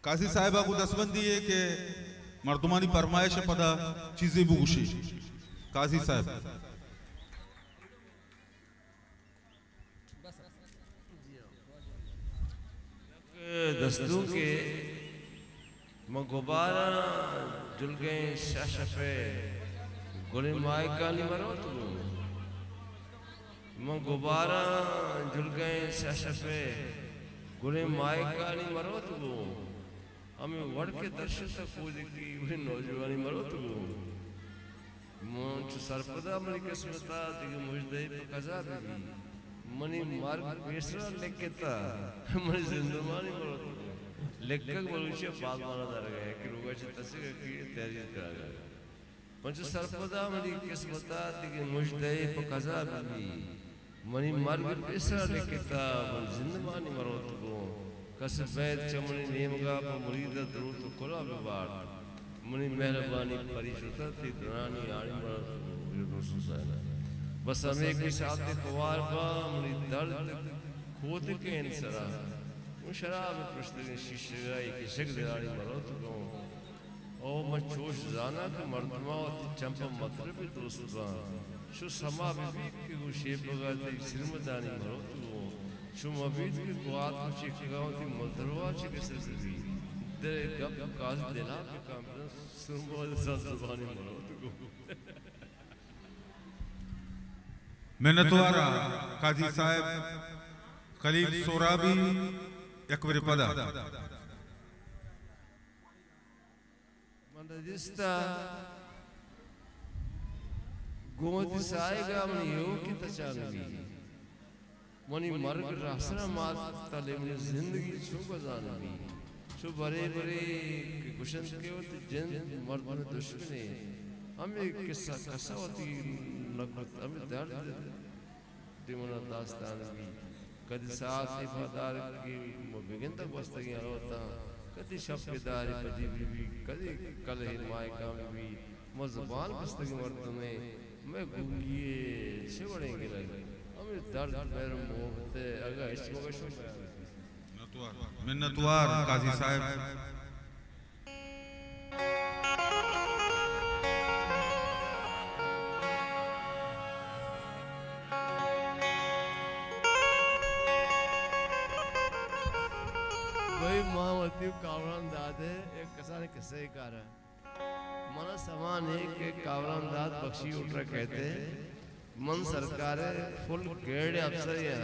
काजी साहिबा को दसबंदी है कि मर्दमानी फरमाइश पदा चीजें बुगुशी काजी साहब दस्तों के मगोबारा जुल गए शाशफे गुले माय काली मरो तू मगोबारा जुल गए शाशफे गुले माय काली मरो तू हमें वड़ के दर्शन तक पूज की वही नौजवानी मरो तू मंच सरपदा मनी किस्मता दिग मुझदे पकाजा भी मनी मार्ग पेशरा लेकेता मनी जिंदमानी मरो तू लेखक बोलूचे बाग माना दर गए कि रोगाची तस्वीर की तैयारी करा गया मंच सरपदा मनी किस्मता दिग मुझदे पकाजा भी मनी मार्ग पेशरा लेकेता मनी जिंदमानी मरो तू कसबैत चमनी नेमगा पर मुरीद दरूद कोला बेबार मनी मेहरबानी परिशुद्ध थी दरानी आनी मरा बस हमें के साथ ख्वार बा मनी दर्द खोद के इंसरा मुशराब प्रश्न शीशगाई की शक दरानी मरो तो ओ मचोश जाना के मर्दमा चंपा मतलब दोस्त बा शु समा भी के गुशे बगाते सिरमदानी मरो तो शुम अबीद की गुआत कुछ गाँव थी मदरवा चिकिस रही दे गप काज देना के काम सुनबो ज़बानी मरो तो मेहनतवारा काजी साहब खलील सोराबी एकबर पदा मंदिस्ता गोमती साएगा मन यो की तचानगी मनी मर्ग रासना मात तले मनी जिंदगी छुप जानी छुप बरे बरे कुशन के होते जन मर्द ने दुश्मने हमें किस्सा कसा होती नकबत हमें दर्द दिमना दास्तान भी कद साथ इफादार की मुबिगन तक बस्तगी होता कदी शब्दार पदी भी कदी कल हिमाय काम भी मज़बान बस्तगी मर्द में मैं गुंगिए छिवड़ेंगे लगे दर्द मेरे मोहब्बत अगर इसको कैसे मिन्नतवार काजी साहब वही महावती कावरान दादे एक कसाने किस्से कार है मना समान है कि कावरान दाद बख्शी उठरा कहते मन सरकार फुल गेड़ अफसर या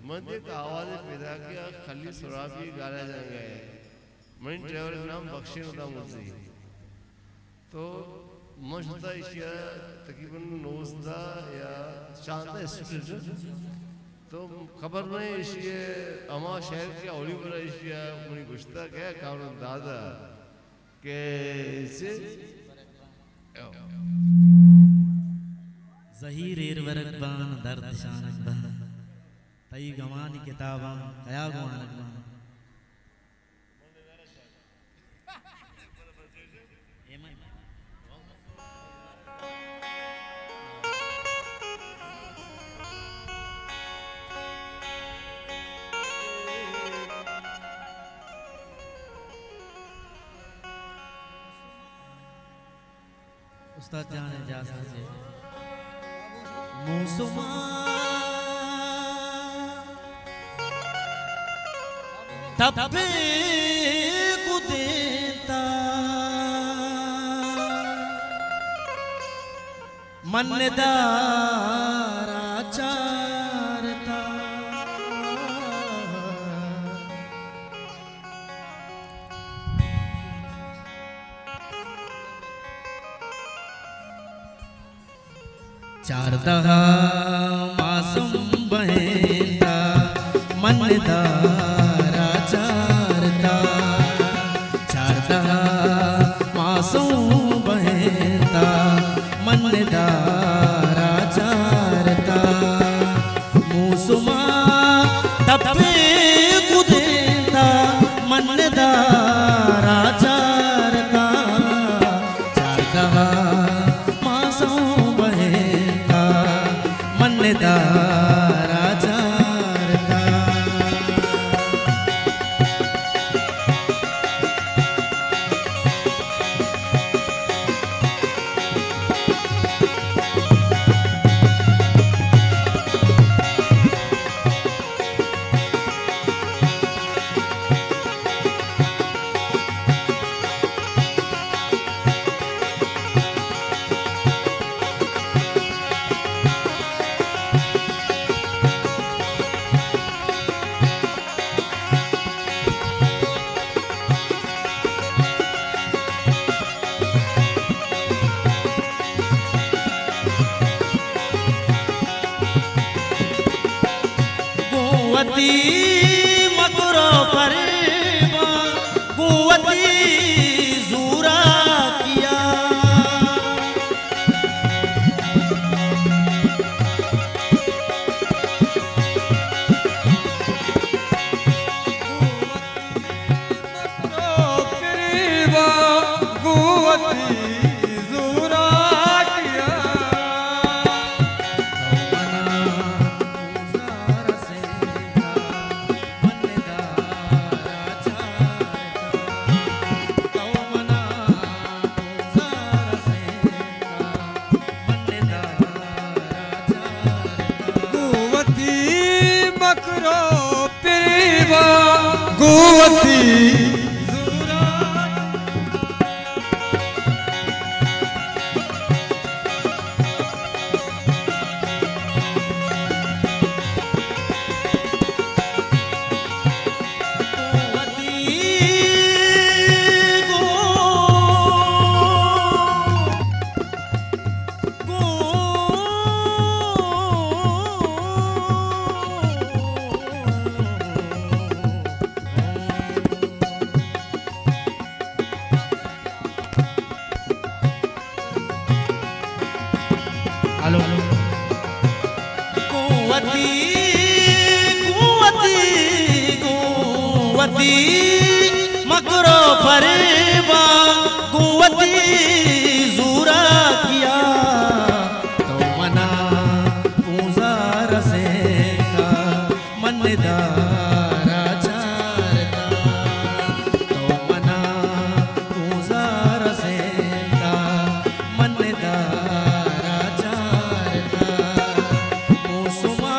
मन एक आवाज़ पैदा किया खली सुराबी गाया जाएंगे मन ड्राइवर नाम बख्शी होता मुझसे तो मशता इशिया तकरीबन 9 या शांता स्टूडेंट तो खबर नहीं इशिया अमा शहर के औली पर इशिया मुनी गुश्ता क्या कावरन दादा के इसे ज़हीर एरवरक बान दर्द शानक बान तई गवानी किताबां कया गुआनक बान उस्ताद जान इजाज़त से मुसुमा तबे कुदेता मनदारा चारता चारदहा मासूम बहता मनदारा चारता चारदहा मासूम बहता मनदारा चारता मुसुमा तपे कुदेता मनदारा चारता चारदहा मासूम बहता मनदारा चारता कुवती मकरो परवा कुवती जूरा किया कुवती मकरो परवा कुवती जूरा किया तो मना पूजा रसेता मनदारा चारता तो मना पूजा रसेता मनदारा चारता मुसुमा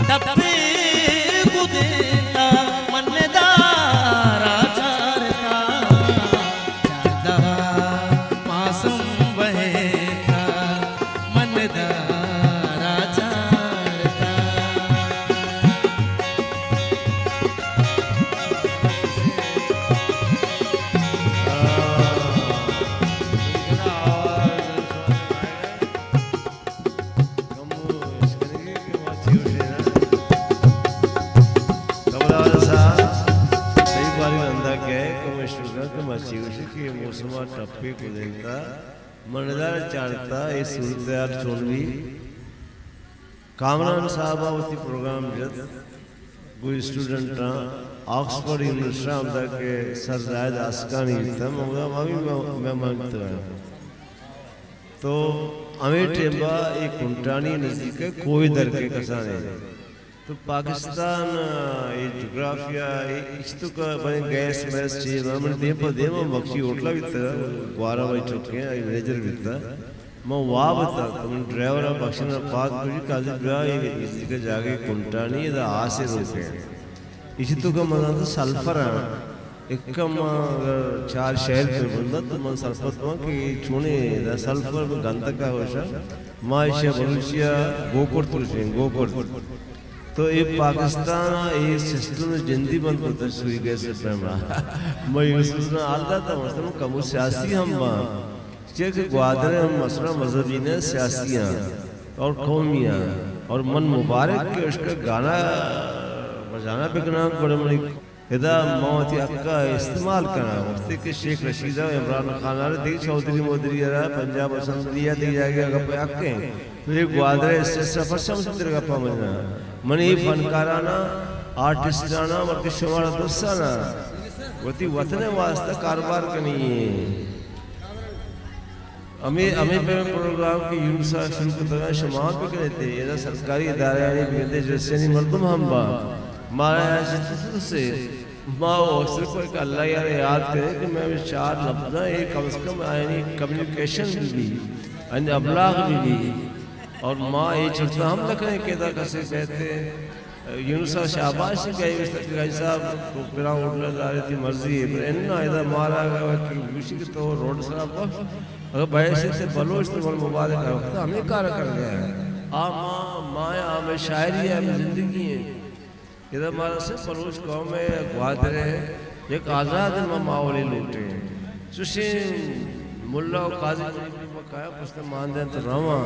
डब्बे टप्पे को देखता मनदार चाड़ता ये सूरत चोनवी कामरान साहबावती प्रोग्राम जत कोई स्टूडेंट ऑक्सफोर्ड यूनिवर्सिटी के सर जायद आसकानी था मैं मांगता तो हमें टेबा एक कुंटानी नजदीक है कोई दर के कसाने तो पाकिस्तान ये जोग्राफिया इस्तो का बने गैस मैस चीज हमने देम मक्खी होटला बिता ग्वारा वाई चुके हैं मैनेजर बिता मैं वहाँ बता तुम ड्राइवर अब बख्शन पाक कुछ काजी ड्रा इसी का जाके कुंटानी इधर आसे रोके इसी तो का मज़ा तो सल्फर है एक कम चार शहर पे बंदा तो मन सल्फर तो कि चुने इधर सल्फर में गंदा का होशा मायशा बलूचिया गोकर तुरशें गोकर तो ये पाकिस्तान ये सिस्टम में जिंदी बंद करता सुई कैसे पैमरा मैं यूसुफ ना आलता था मतलब कम सियासी हम चेक ग्वादर हम मसला मजहबी ने सियासियाँ और कौमियाँ और मन मुबारक के उसका गाना बजाना बिकना बड़े बड़े इधर मौत का इस्तेमाल करना वक्त के शेख रशीदा इमरान खान आ रहे चौधरी मोदरी आ रहा पंजाब असम्बलिया दी जाएगी अगर पे आके तो ये ग्वादर इससे सफर समझते रहेगा पामना मनी फनकाराना आर्टिस्टाना मर्के शुमारा दोस्ताना वती वतने वास्ता कारोबार करनी है हमें पे प्रोग्राम की यूनिसा शुरू करता है शुमार पे कहते हैं ये सरकारी इदारे आने भी कहते हैं जैसे नहीं मर्दम हम बा मारा है से माँ अक्सर को एक अल्लाह यार याद करे कि मैं चार लफ्ज़ एक कम से कम यानी कम्युनिकेशन भी अन्य अबलाग भी और माँ ये चलता हम तक है केदा कैसे कहते यूनुसा शाबाश गई उस तक गई साहब तो फिर उड़ने ला रही थी मर्जी है पर इन्ना इधर मारा गया कि विषय के तो रोड सराब अगर बैसे से बलोच तो बल मुबारक है तो हमें कार कर गया आ माँ माया हमें शायरी है हमें जिंदगी है इधर हमारा से बलोच गाँव में ग्वादर है एक आज़ाद माहौली लूटे सुशी मुल्ला और काजी काया पुस्तक मान दें तो रवा